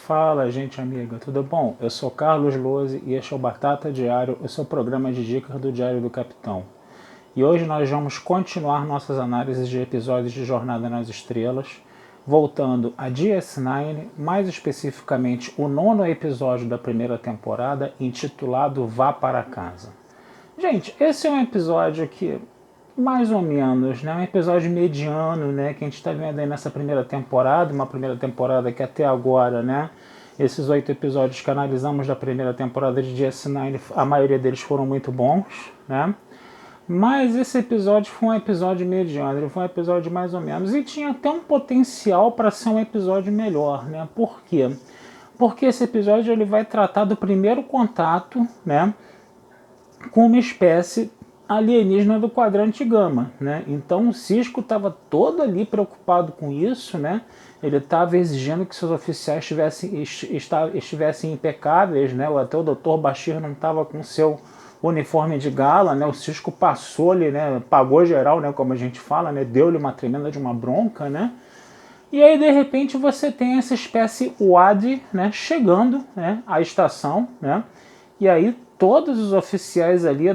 Fala, gente amiga, tudo bom? Eu sou Carlos Lose e este é o Batata Diário, o seu programa de dicas do Diário do Capitão. E hoje nós vamos continuar nossas análises de episódios de Jornada nas Estrelas, voltando a DS9, mais especificamente o 9º episódio da primeira temporada, intitulado Vá para Casa. Gente, esse é um episódio que, mais ou menos, né, um episódio mediano, né, que a gente está vendo aí nessa primeira temporada, uma primeira temporada que até agora, né, esses 8 episódios que analisamos da primeira temporada de DS9, a maioria deles foram muito bons, né, mas esse episódio foi um episódio mediano, ele foi um episódio mais ou menos, e tinha até um potencial para ser um episódio melhor, né, por quê? Porque esse episódio ele vai tratar do primeiro contato, né, com uma espécie alienígena do quadrante gama, né? Então o Sisko estava todo ali preocupado com isso, né? Ele estava exigindo que seus oficiais estivessem impecáveis, né? Até o Dr. Bashir não estava com seu uniforme de gala, né? O Sisko passou ali, né? Pagou geral, né? Como a gente fala, né? Deu-lhe uma tremenda de uma bronca, né? E aí de repente você tem essa espécie WAD, né? Chegando, né? À estação, né? E aí todos os oficiais ali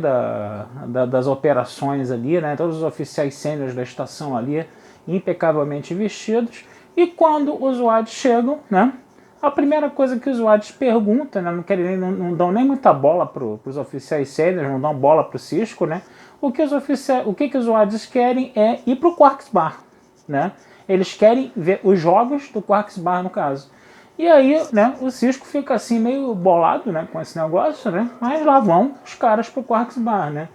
das operações ali, né, todos os oficiais sêniores da estação ali, impecavelmente vestidos, e quando os WADs chegam, né, a primeira coisa que os WADs perguntam, né, não dão nem muita bola para os oficiais sêniores, não dão bola para o Sisko, né, o que os WADs querem é ir para o Quarks Bar, né, eles querem ver os jogos do Quarks Bar, no caso. E aí, né, o Sisko fica assim meio bolado, né, com esse negócio, né, mas lá vão os caras pro Quarks Bar, né.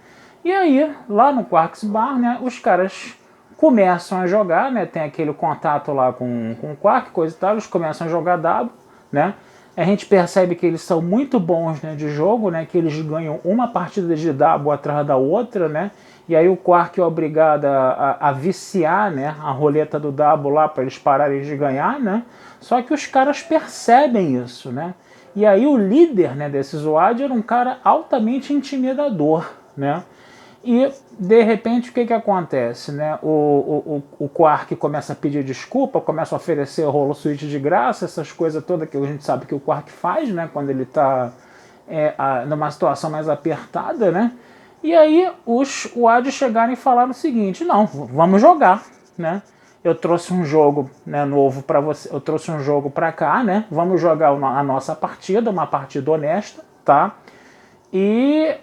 E aí, lá no Quarks Bar, né, os caras começam a jogar, né, tem aquele contato lá com o Quark, coisa e tal, eles começam a jogar dado, né. A gente percebe que eles são muito bons, né, de jogo, né, que eles ganham uma partida de dado atrás da outra, né, e aí o Quark é obrigado a viciar, né, a roleta do dado lá para eles pararem de ganhar, né. Só que os caras percebem isso, né? E aí o líder, né, desses WAD era um cara altamente intimidador, né? E de repente o que acontece, né? O Quark começa a pedir desculpa, começa a oferecer holosuite de graça, essas coisas todas que a gente sabe que o Quark faz, né? Quando ele está numa situação mais apertada, né? E aí os WAD chegaram e falaram o seguinte: não, vamos jogar, né? Eu trouxe um jogo, né, novo para você, eu trouxe um jogo para cá, né? Vamos jogar a nossa partida, uma partida honesta, tá? E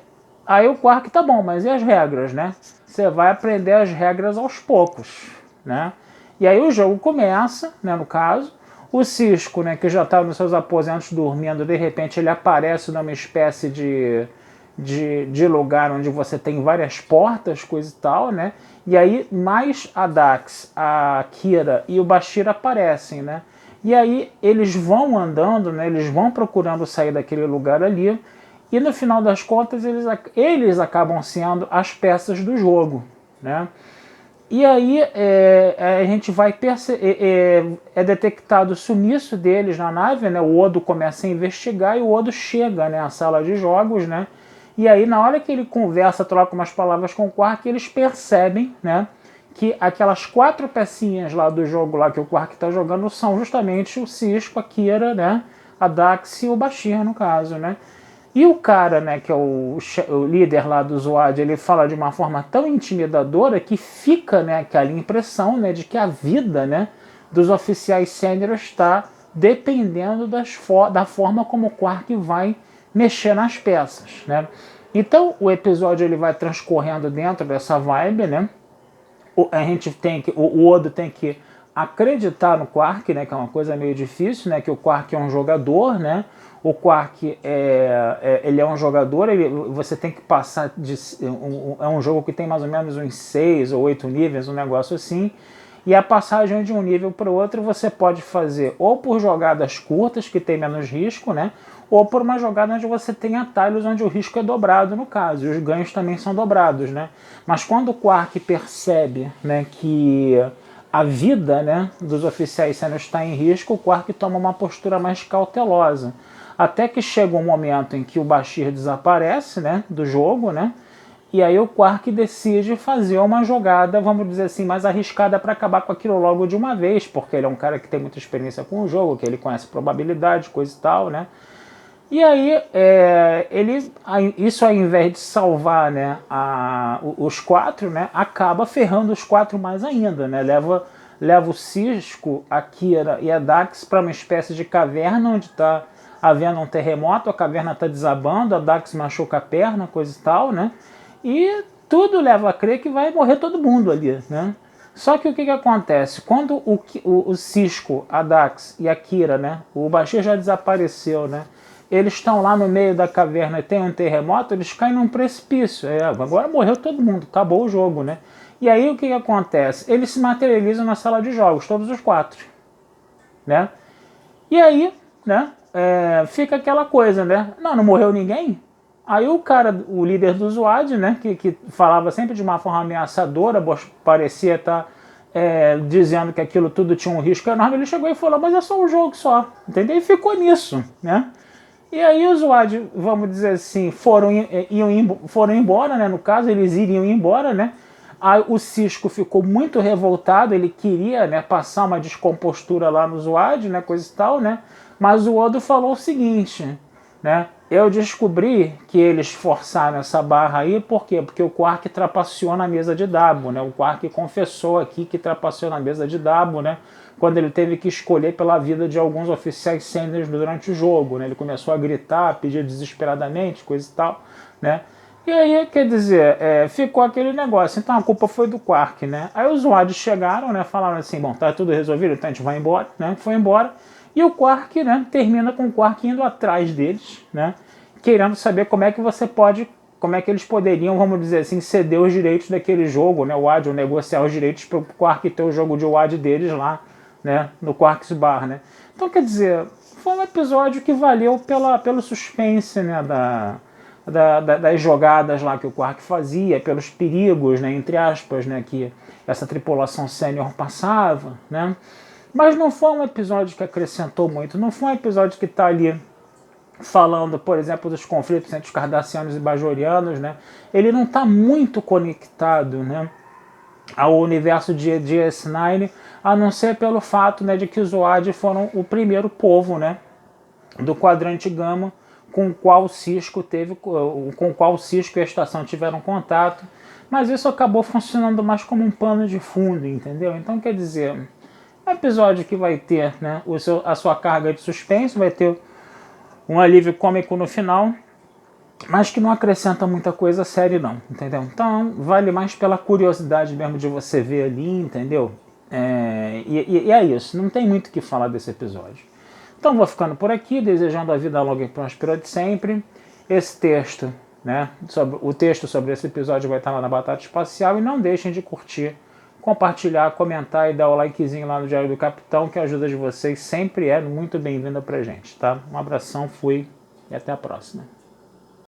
aí o Quark, tá bom, mas e as regras, né? Você vai aprender as regras aos poucos, né? E aí o jogo começa, né, no caso, o Sisko, né, que já está nos seus aposentos dormindo, de repente ele aparece numa espécie de lugar onde você tem várias portas, coisa e tal, né? E aí mais a Dax, a Kira e o Bashir aparecem, né? E aí eles vão andando, né? Eles vão procurando sair daquele lugar ali, e no final das contas eles acabam sendo as peças do jogo, né? E aí a gente vai é detectado o sumiço deles na nave, né? O Odo começa a investigar e o Odo chega, né, à sala de jogos, né? E aí na hora que ele conversa, troca umas palavras com o Quark, eles percebem, né, que aquelas 4 pecinhas lá do jogo lá que o Quark está jogando são justamente o Sisko, a Kira, né, a Dax e o Bashir, no caso, né? E o cara, né, que é o líder lá do Zoad, ele fala de uma forma tão intimidadora que fica, né, aquela impressão, né, de que a vida, né, dos oficiais sêniores está dependendo da forma como o Quark vai mexer nas peças, né? Então o episódio ele vai transcorrendo dentro dessa vibe, né? O Odo tem que acreditar no Quark, né, que é uma coisa meio difícil, né, que o Quark é um jogador, né? O Quark ele é um jogador, você tem que passar é um jogo que tem mais ou menos uns 6 ou 8 níveis, um negócio assim. E a passagem de um nível para o outro você pode fazer ou por jogadas curtas, que tem menos risco, né? Ou por uma jogada onde você tem atalhos onde o risco é dobrado, no caso, e os ganhos também são dobrados, né? Mas quando o Quark percebe, né, que a vida, né, dos oficiais sêniores está em risco, o Quark toma uma postura mais cautelosa. Até que chega um momento em que o Bashir desaparece, né, do jogo, né? E aí o Quark decide fazer uma jogada, vamos dizer assim, mais arriscada para acabar com aquilo logo de uma vez, porque ele é um cara que tem muita experiência com o jogo, que ele conhece probabilidade, coisa e tal, né? E aí, isso ao invés de salvar, né, os quatro, né, acaba ferrando os quatro mais ainda, né? Leva o Cisco, a Kira e a Dax para uma espécie de caverna onde está havendo um terremoto, a caverna está desabando, a Dax machuca a perna, coisa e tal, né? E tudo leva a crer que vai morrer todo mundo ali, né? Só que o que acontece? Quando o Cisco, a Dax e a Kira, né? O Bashir já desapareceu, né? Eles estão lá no meio da caverna e tem um terremoto, eles caem num precipício. Agora morreu todo mundo, acabou o jogo, né? E aí o que acontece? Eles se materializam na sala de jogos, todos os quatro, né? E aí, né? Fica aquela coisa, né? Não morreu ninguém? Aí o cara, o líder do Zoad, né? Que falava sempre de uma forma ameaçadora, parecia estar dizendo que aquilo tudo tinha um risco enorme, ele chegou e falou, mas é só um jogo só, entendeu? E ficou nisso, né? E aí os Zoad, vamos dizer assim, foram embora, né? No caso, eles iriam embora, né? Aí o Cisco ficou muito revoltado, ele queria, né, passar uma descompostura lá no Zoad, né, coisa e tal, né? Mas o Odo falou o seguinte, né? Eu descobri que eles forçaram essa barra aí, por quê? Porque o Quark trapaceou na mesa de Dabo, né? O Quark confessou aqui que trapaceou na mesa de Dabo, né? Quando ele teve que escolher pela vida de alguns oficiais sêniores durante o jogo, né? Ele começou a gritar, pedir desesperadamente, coisa e tal, né? E aí, quer dizer, ficou aquele negócio. Então a culpa foi do Quark, né? Aí os Zoads chegaram, né? Falaram assim, bom, tá tudo resolvido, então a gente vai embora, né? Foi embora. E o Quark, né? Termina com o Quark indo atrás deles, né? Querendo saber como é que eles poderiam, vamos dizer assim, ceder os direitos daquele jogo, né? O WAD, ou negociar os direitos para o Quark ter o jogo de WAD deles lá, né? No Quark's Bar, né? Então, quer dizer, foi um episódio que valeu pelo suspense, né? Das jogadas lá que o Quark fazia, pelos perigos, né, entre aspas, né, que essa tripulação sênior passava, né? Mas não foi um episódio que acrescentou muito, não foi um episódio que está ali falando, por exemplo, dos conflitos entre os cardassianos e bajorianos, né? Ele não está muito conectado, né, ao universo de DS9, a não ser pelo fato, né, de que os Zoad foram o primeiro povo, né, do quadrante Gama com o qual o Cisco e a estação tiveram contato, mas isso acabou funcionando mais como um pano de fundo, entendeu? Então, quer dizer, é um episódio que vai ter, né, a sua carga de suspense, vai ter um alívio cômico no final, mas que não acrescenta muita coisa à série não, entendeu? Então, vale mais pela curiosidade mesmo de você ver ali, entendeu? E é isso, não tem muito o que falar desse episódio. Então vou ficando por aqui, desejando a vida longa e próspera de sempre. Esse texto, né, o texto sobre esse episódio vai estar lá na Batata Espacial, e não deixem de curtir, compartilhar, comentar e dar o likezinho lá no Diário do Capitão, que a ajuda de vocês sempre é muito bem-vinda pra gente, tá? Um abração, fui e até a próxima.